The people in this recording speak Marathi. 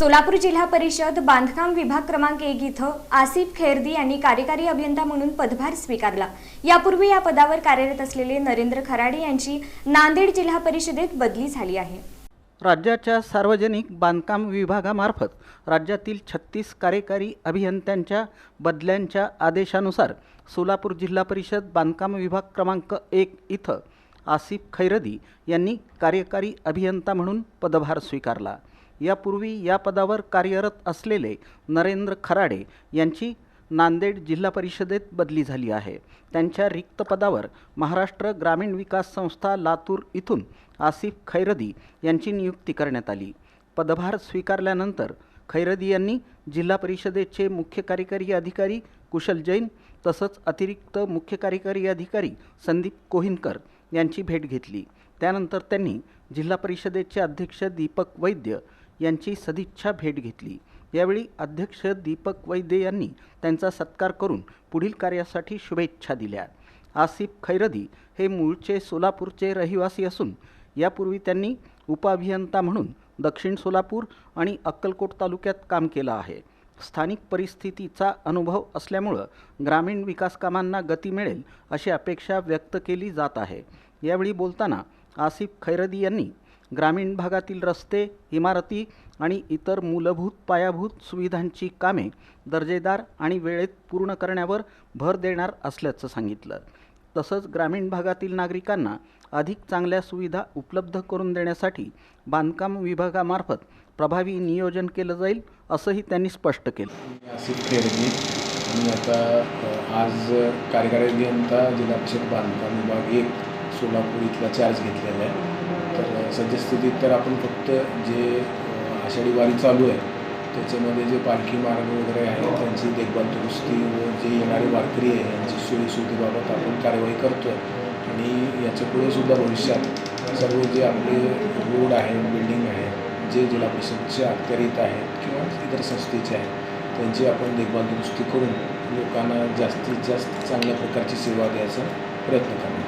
सोलापूर जिल्हा परिषद बांधकाम विभाग क्रमांक 1 इथं आसिफ खैरदी यांनी कार्यकारी अभियंता म्हणून पदभार स्वीकारला। यापूर्वी या पदावर कार्यरत असलेले नरेंद्र खराडे यांची नांदेड जिल्हा परिषदेत बदली झाली आहे। राज्याच्या सार्वजनिक बांधकाम विभागामार्फत राज्यातील 36 कार्यकारी अभियंत्यांच्या बदल्यांच्या आदेशानुसार सोलापूर जिल्हा परिषद बांधकाम विभाग क्रमांक 1 इथं आसिफ खैरदी यांनी कार्यकारी अभियंता म्हणून पदभार स्वीकारला। यापूर्वी या पदावर कार्यरत असलेले नरेंद्र खराडे यांची नांदेड जिल्हा परिषदेत बदली झाली आहे। त्यांच्या रिक्त पदावर महाराष्ट्र ग्रामीण विकास संस्था लातूर इथून आसिफ खैरदी यांची नियुक्ती करण्यात आली। पदभार स्वीकारल्यानंतर खैरदी यांनी जिल्हा परिषदेचे मुख्य कार्यकारी अधिकारी कुशल जैन तसंच अतिरिक्त मुख्य कार्यकारी अधिकारी संदीप कोहिनकर यांची भेट घेतली। त्यानंतर त्यांनी जिल्हा परिषदेचे अध्यक्ष दीपक वैद्य यांची सदिच्छा भेट घेतली। यावेळी अध्यक्ष दीपक वैद्य यांनी त्यांचा सत्कार करून पुढील कार्यासाठी शुभेच्छा दिल्या। आसिफ खैरदी हे मूळचे सोलापूरचे रहिवासी असून यापूर्वी त्यांनी उपअभियंता म्हणून दक्षिण सोलापूर आणि अक्कलकोट तालुक्यात काम केलं आहे। स्थानिक परिस्थितीचा अनुभव असल्यामुळे ग्रामीण विकास कामांना गती मिळेल अशी अपेक्षा व्यक्त केली जात आहे। यावेळी बोलताना आसिफ खैरदी यांनी ग्रामीण भागातील रस्ते, इमारती आणि इतर मूलभूत पायाभूत सुविधांची कामे दर्जेदार आणि वेळेत पूर्ण करण्यावर भर देणार असल्याचं सांगितलं। तसंच ग्रामीण भागातील नागरिकांना अधिक चांगल्या सुविधा उपलब्ध करून देण्यासाठी बांधकाम विभागामार्फत प्रभावी नियोजन केलं जाईल असंही त्यांनी स्पष्ट केलं। आसिफ खैरदी आणि आता आज कार्यकारी अभियंता जिल्हा परिषद बांधकाम विभाग 1 सोलापूर इथला चार्ज घेतलेला आहे। तर सद्यस्थितीत तर आपण फक्त जे आषाढी वारी चालू आहे त्याच्यामध्ये जे पालखी मार्ग वगैरे आहे त्यांची देखभाल दुरुस्ती व जे येणारे वारकरी आहे यांची सोयीसुविधेबाबत आपण कार्यवाही करतो आहे। आणि याच्या पुढे सुद्धा भविष्यात सर्व जे आपले रोड आहे, बिल्डिंग आहे, जे जिल्हा परिषदचे अखत्यारीत आहेत किंवा इतर संस्थेचे आहेत त्यांची आपण देखभाल दुरुस्ती करून लोकांना जास्तीत जास्त चांगल्या प्रकारची सेवा द्यायचा प्रयत्न करणार।